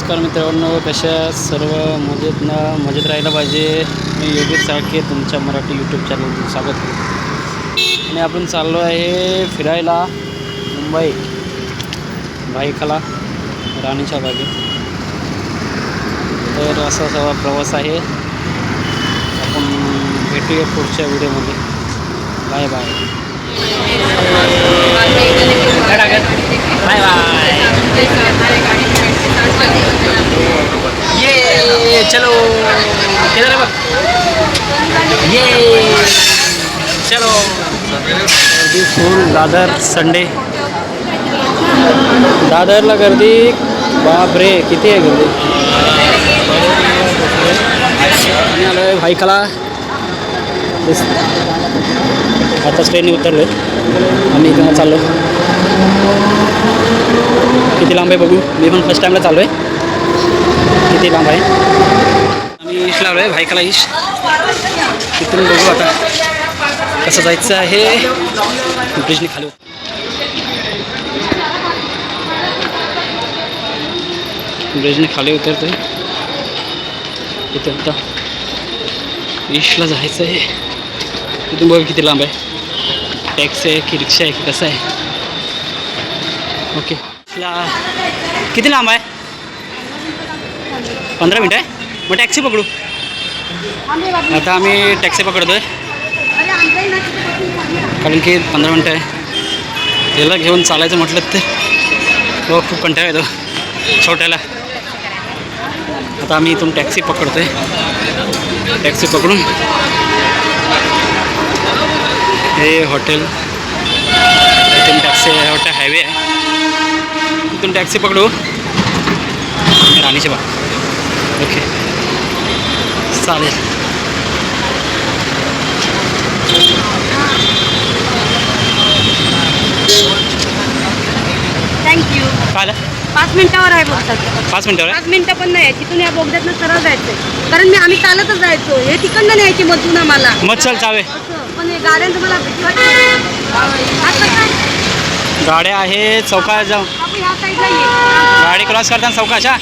नमस्कार मित्रांनो, कशा सर्व मजेत राहायला पाहिजे. मी योगेश साळके तुमच्या मराठी यूट्यूब चॅनलवर स्वागत करतो. आणि आपण चाललो आहे फिरायला मुंबई भाईखला राणीच्या बागेत. तर असा सगळा प्रवास आहे. आपण भेटूया पुढच्या व्हिडिओमध्ये. Bye bye bye bye. ये चलो किधर है बघ. ये चलो. गर्दी फुल. दादर संडे, दादरला गर्दी बाप रे किती आहे गर्दी. आम्ही आलो आहे भाईखला. आता ट्रेनने उतरलो आहे. आम्ही इथं चाललो. किती लांब आहे बघू. मी पण फर्स्ट टाईमला चाललो आहे. किती लांब आहे. आम्ही ईशला आलो आहे भाईखला ईश. तिथून बघू आता कसं जायचं आहे. ब्रिजने खाली उतरतोय. इथं आता ईशला जायचं आहे. तिथून बघू किती लांब आहे. टॅक्सी आहे की रिक्षा आहे की कसं आहे. ओके. किती लांब आहे. 15 मिनटं आहे. मग टॅक्सी पकडू. आता आम्ही टॅक्सी पकडतो आहे कारण की 15 मिनटं आहे. याला घेऊन चालायचं म्हटलं तर खूप कंटाळा येतो छोट्याला. आता आम्ही इथून टॅक्सी पकडतो आहे. टॅक्सी पकडून हे हॉटेल, इथून टॅक्सी हॉटेल हायवे आहे. इथून टॅक्सी पकडू राणीच्या बाग. ओके चालेल. थँक्यू. काय 5 मिनिटावर आहे बघतात. 5 मिनिटावर आहे. 5 मिनिटं पण नाही. तिथून या बोगद्यातनं सरळ जायचंय कारण आम्ही चालतच जायचो. हे तिकडनं न्यायची मधून आम्हाला. मग चल चावे. पण हे गाड्यांचं मला भीती वाटते. गाड्या आहे चौका जाऊ. आपण ह्या साईडला ये. गाडी क्रॉस करताना चौकाशा.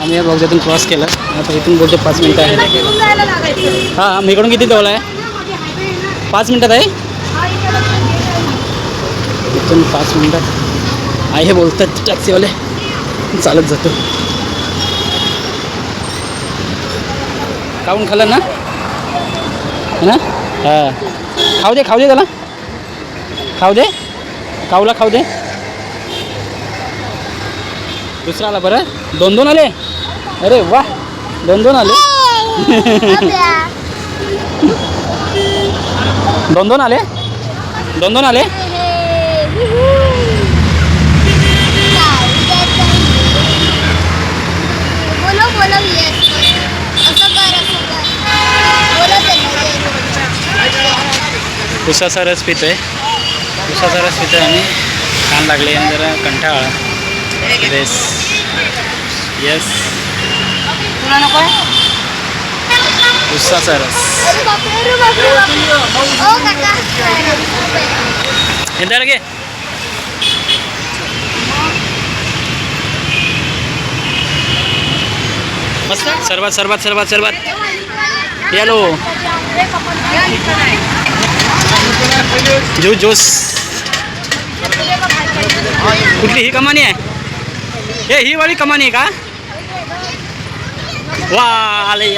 आम्ही या बोगद्यातून क्रॉस केलं. आता इथून बोलतो 5 मिनिटं आहे. फिरून जायला लागायचं. हां मी इकडून किती जवळ आहे. 5 मिनिटात आहे. इथून 5 मिनिटात आहे हे बोलतात टॅक्सीवाले. चालत जातो. खाऊन खाल्लं ना ना. हां खाऊ दे त्याला. खाऊ दे काऊला खाऊ दे. दुसरा आला बरं. 2 आले. अरे वा 2 आले. 2 आले. 2 आले. उसाचा रस पितोय. उसाचा रस पितोय आम्ही. छान लागले आणि जरा कंटाळा. येस येस उसाचा रस. इंदर घे. मस्त. सरबत येलो ज्यूस. कुठली ही कमानी आहे. हे ही वाली कमानी आहे का. वा आली.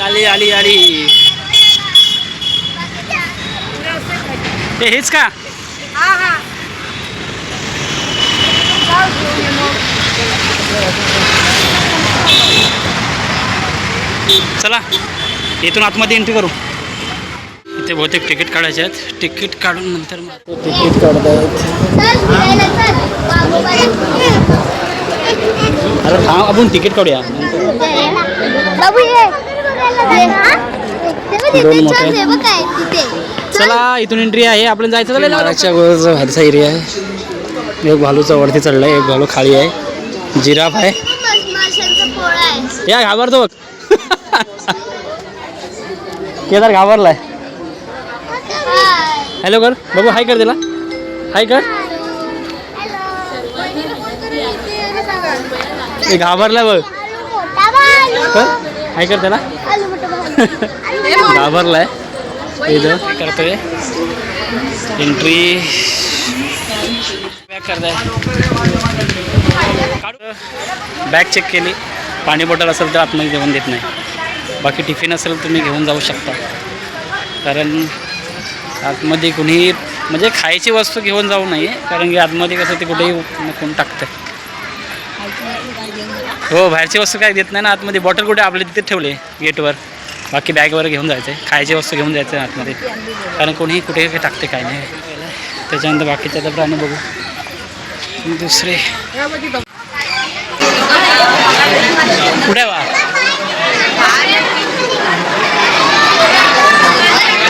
हे हेच का. चला इथून आतमध्ये एंट्री करू. इथे बहुतेक तिकीट काढायचे आहेत. तिकीट काढून नंतर तिकीट काढतायत. अरे थांब आपण तिकीट काढूया. 2 मोठे. चला इथून एंट्री आहे. आपण जायचं झालं. नारळाच्या गोळाचा भारीचा एरिया आहे. एक भालूचा वरती चढला आहे. एक भालू खाली आहे. जिराफ आहे. या घाबरतो बघ. केदार घाबरलाय. हॅलो कर बघू. हाय कर त्याला. हाय कर. घाबरला बघ. काय कर त्याला घाबरलाय इथं करतोय एंट्री बॅग करताय बॅग चेक केली पाणी बॉटल असेल तर आतमध्ये जेवण देत नाही बाकी टिफिन असेल तुम्ही घेऊन जाऊ शकता कारण आतमध्ये कुणी म्हणजे खायची वस्तू घेऊन जाऊ नये कारण की आतमध्ये कसं ते कुठेही कोण टाकतं हो बाहेरची वस्तू काय देत नाही ना आतमध्ये बॉटल कुठे आपले तिथे ठेवले गेटवर बाकी बॅगवर घेऊन जायचं आहे खायची वस्तू घेऊन जायचं आहे आतमध्ये कारण कोणीही कुठे टाकते काय नाही त्याच्यानंतर बाकीचे आता प्राणी बघू दुसरे कुठे वा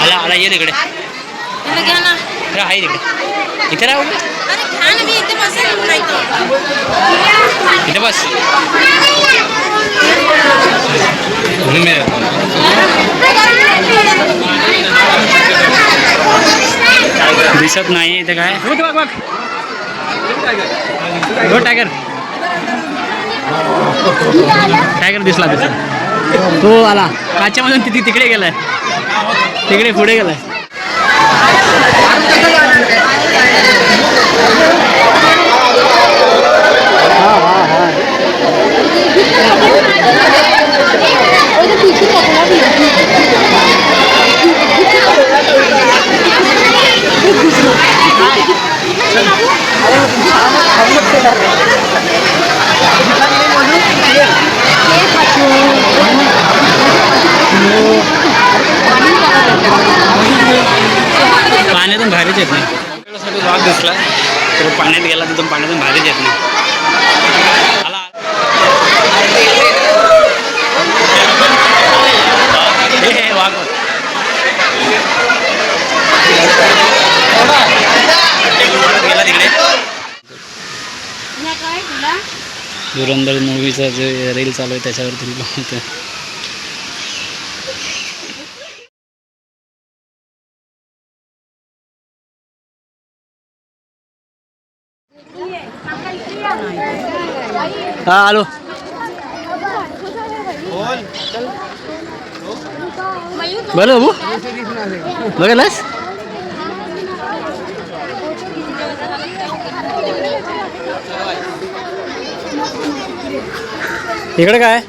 आला आला ये तिकडे आहे तिकडे इथे राहू इथे बस दिसत नाही इथे काय बघ टायगर टायगर दिसला तो आला काच्यामधून तिकडे गेलाय तिकडे पुढे गेलाय पाण्यातून बाहेरच येत नाही वाघ दिसला तर पाण्यात गेला तिथून पाण्यातून बाहेरच येत नाही आला हे वाघ गेला तिकडे धुरंधर मूवीचा जे रील चालू आहे त्याच्यावर तुम्ही बघतो हा आलो बोलो बाबू बघायलास इकडे काय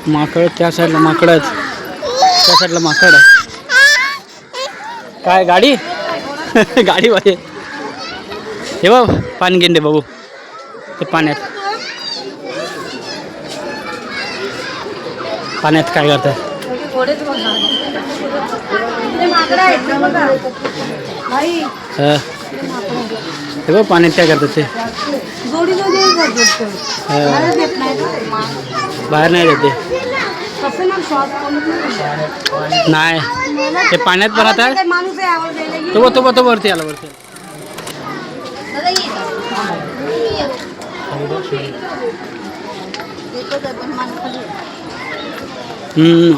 माकड त्या साईडला माकड आहेत त्या साईडला माकड आहे काय गाडी गाडी पाहिजे हे बाबू पाणी गेंडे बाबू ते पाण्यात काय करतात हे बघ पाण्यात काय करतात ते बाहेर नाही देते नाही ते पाण्यात पण आता तो वरती आला वरती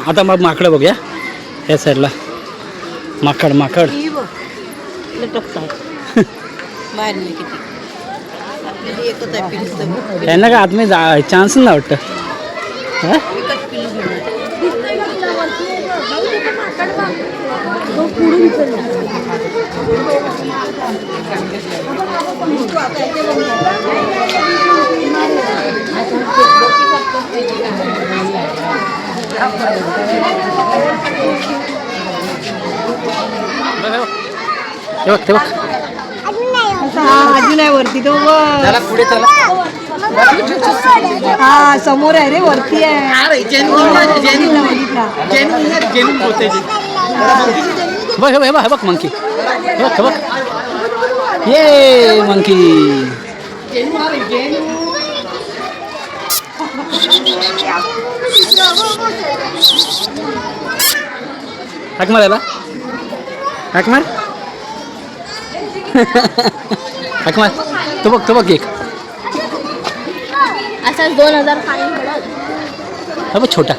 आता मग माकडं बघूया या साईडला माकड त्यांना का आतमध्ये जा चान्स नाही वाटतं अजून आहे वरती तो पुढे चला हा समोर आहे रे वरती आहे बघ मंकी बघ ये मंकी हाक मार याला हाक मार हाक मार तो बघ एक असाच 2000 फाईन हा बघ छोटा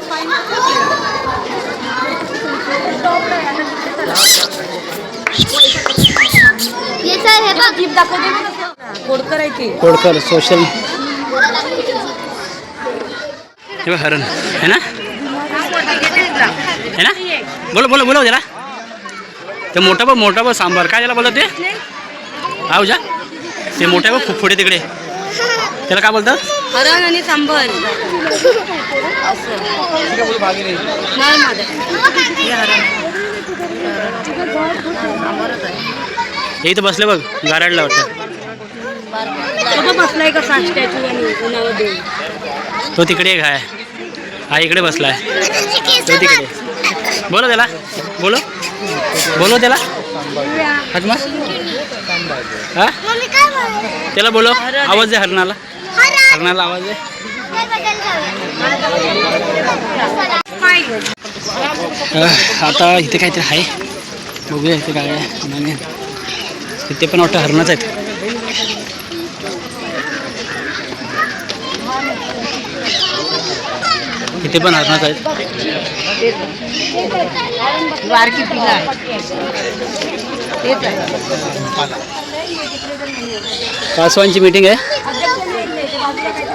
कोडकर आहे की कोडकर सोशल हे बघ हरण है ना बोलो बोलो बोलो जरा ते मोठा बघ सांबार काय त्याला बोलतात ते हा उजा ते मोठे बघ पुढे तिकडे त्याला काय बोलतात हरण आणि सांबर हे इथं बसले बघ गाराडला वाटतं बसलाय का स्टॅच्यू आणि तो तिकडे एक आहे हा इकडे बसलाय तो तिकडे बोलो त्याला बोलो त्याला हजमा हा त्याला बोलो आवाज आहे हरणाला आवाज आहे आता इथे काहीतरी आहे बघूया इथे काय आहे नाही इथे पण वाटतं हरणच आहेत इथे पण हरणच आहेत कासवांची मीटिंग आहे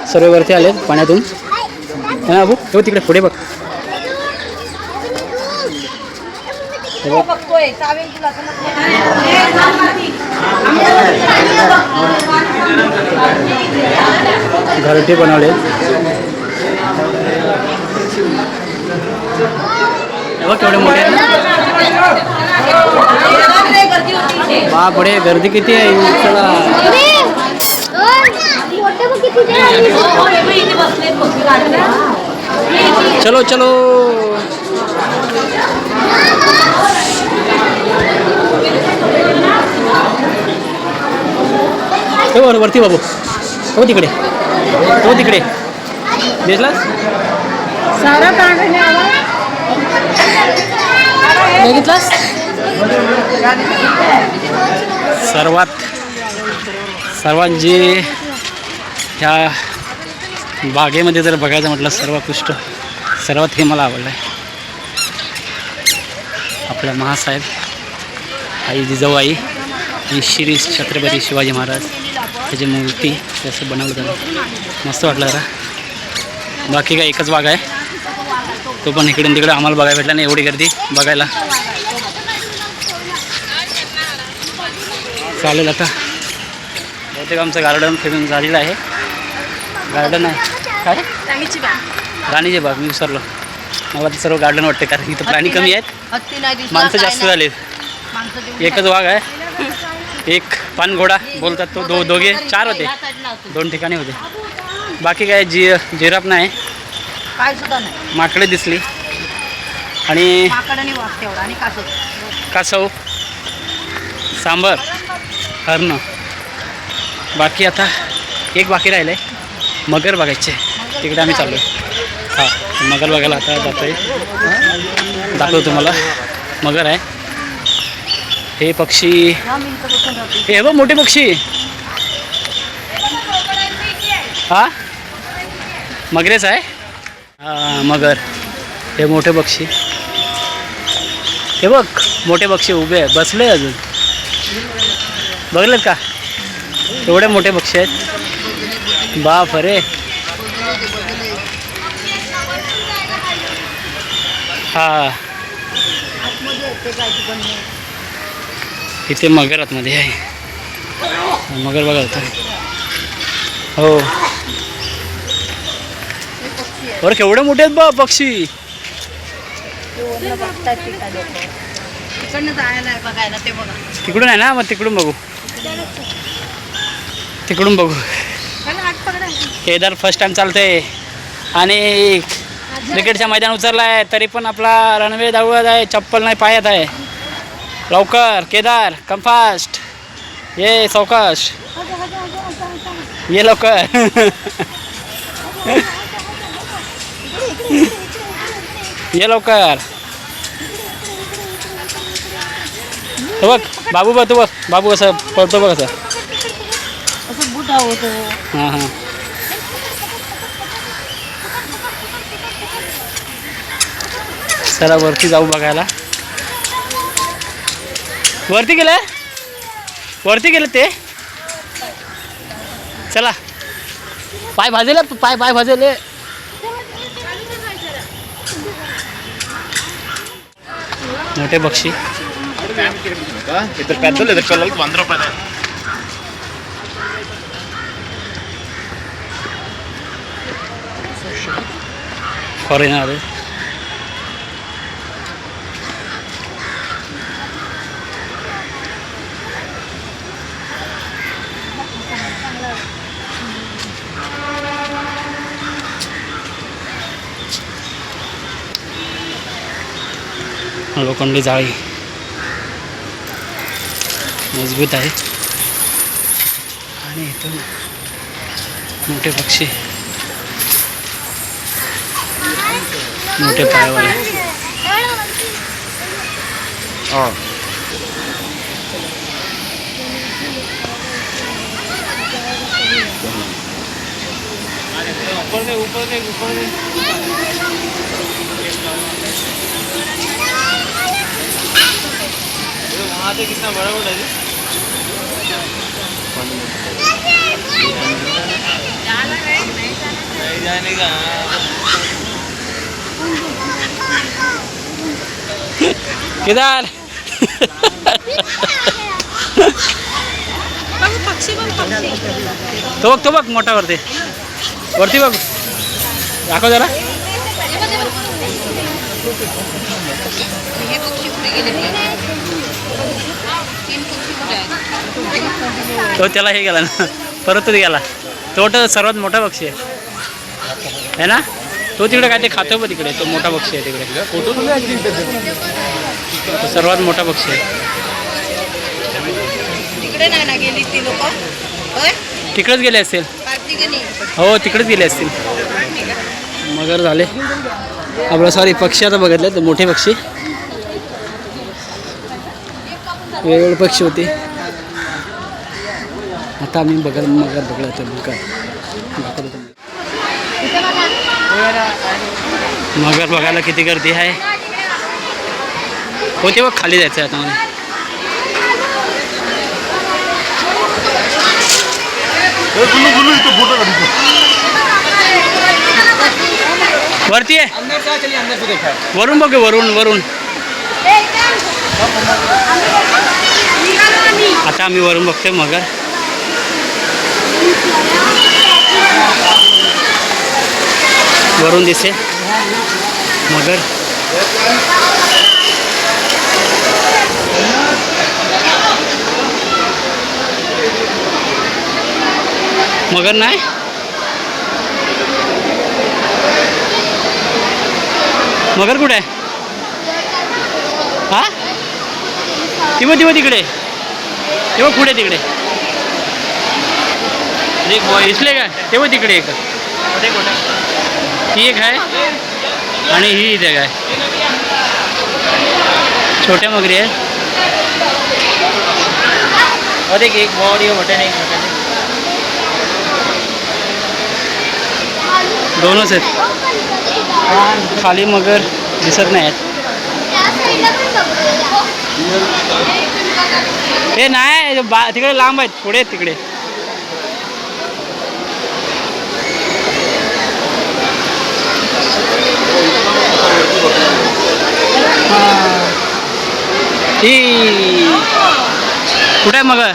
सर्व वरती आले पाण्यातून है ना बाबू हो तिकडे पुढे बघ घरटे बनवले बघ केवढे मोठे बापरे गर्दी किती आहे चला चलो चलो वरती बाबू हो तिकडे दिसलास बघितलास सर्वात जे ह्या बागेमध्ये जर बघायचं म्हटलं सर्वात हे मला आवडलं आहे आपला महासाहेब आई जिजाऊबाई आणि श्री छत्रपती शिवाजी महाराज त्याची मूर्ती असं बनवलं जातं मस्त वाटलं जरा बाकी काय एकच बाग आहे तो पण इकडून तिकडे आम्हाला बघायला भेटला नाही एवढी गर्दी बघायला चालेल आता बहुतेक आमचं गार्डन फिरून झालेलं आहे गार्डन आहे काय राणीची बाग मी विसरलो मला तर सर्व गार्डन वाटते कारण इथं प्राणी कमी आहेत माणसं जास्त झाले एकच वाघ आहे एक पानघोडा बोलतात तो दोघे 4 होते 2 ठिकाणी होते बाकी काय जिराफ नाही काय सुद्धा नाही माकडे दिसली आणि कासव सांबर हरणं बाकी आता एक बाकी राहिलं आहे मगर बघायचे तिकडे आम्ही चाललो आहे हां मगर बघायला आता जातो आहे दाखवतो तुम्हाला मगर आहे हे पक्षी हे बघ मोठे पक्षी हा मगरेच आहे हां मगर हे मोठे पक्षी हे बघ मोठे पक्षी उभे आहे बसले अजून बघलेत का एवढे मोठे पक्षी आहेत बाप रे हा इथे मगर आतमध्ये आहे मगर बघा होता हो बरं केवढे मोठे आहेत बा पक्षी तिकडून आहे ना मग तिकडून बघू केदार फर्स्ट टाइम चालतंय आणि क्रिकेटच्या मैदान उचलला आहे तरी पण आपला रणवीर धावत आहे चप्पल नाही पायात आहे लवकर केदार कम फास्ट ये सावकाश ये लवकर ये लवकर बघ बाबू बघ तू बघ बाबू असं पळतो बघ असं हां हां चला वरती जाऊ बघायला वरती गेलं ते. चला पाय भाजले पाय भाजले. मोठे पक्षी फॉरेनर. लोखंडी जाळी मजबूत आहे आणि इथून मोठे पक्षी मोठे पायवाले. वहाँ से कितना बड़ा बड़ा है जाने का. किधर तो बघ मोठा वरती बघ दाखव जरा. तो त्याला हे गेला ना परत गेला. तो सर्वात मोठा पक्षी आहे ना. तो तिकडे काय ते खातो बघ तिकडे. तो मोठा पक्षी आहे तिकडे. तो सर्वात मोठा पक्षी आहे. तिकडेच गेले असतील. हो तिकडेच गेले असतील. मगर झाले आपलं. सॉरी पक्षी आता बघितले तर मोठे पक्षी वेगवेगळे पक्षी होते. आता आम्ही मगर बघला तर मगर बघायला किती गर्दी आहे. होते बघ खाली जायचं आहे आता मला. वरती आहे वरून बघ वरून. आता आम्ही वरून बघतोय मगर. वरून दिसे मगर. मगर नाही. मगर कुठे आहे. हा तिकडे तेव्हा पुढे तिकडे दिसले का. तेव्हा तिकडे एक ही एक आहे आणि ही इथे आहे. छोट्या मगरी आहे. एक बॉडी बटन दोनच आहेत. खाली मगर दिसत नाही आहेत. हे नाही तिकडे लांब आहेत. पुढे आहेत तिकडे. ही कुठे आहे मगर.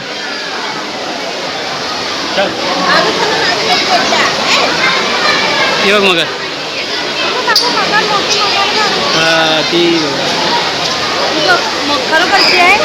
ती बघ मगर. ती खरोखरची आहे.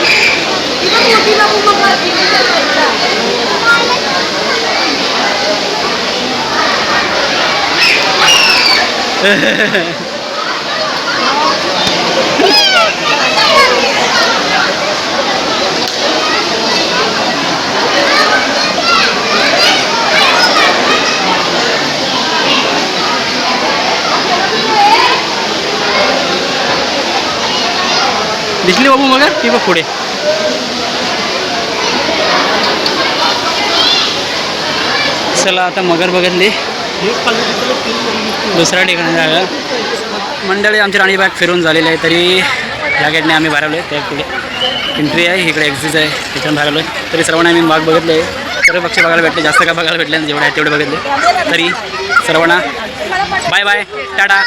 दिसली बाबू मगर. ती बघ पुढे. चला आता मगर बघितली. दुसऱ्या ठिकाणी जागा मंडळी. आमची राणीबाग फिरून झालेली आहे. तरी ह्या गेटने आम्ही बाहेर आलो आहे. त्या इकडे एंट्री आहे, इकडे एक्झिट आहे, त्याच्यानं बाहेर आलो आहे. तरी सर्वांना आम्ही वाघ बघितले, सर्व पक्षी बघायला भेटले. जास्त काय बघायला भेटले नाही, जेवढे आहेत तेवढे बघितले. तरी सर्वांना बाय बाय, टाटा.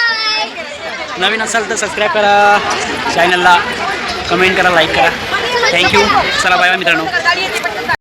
नवीन असाल तर सबस्क्राईब करा चॅनलला, कमेंट करा, लाईक करा. थँक्यू. चला बाय बाय मित्रांनो.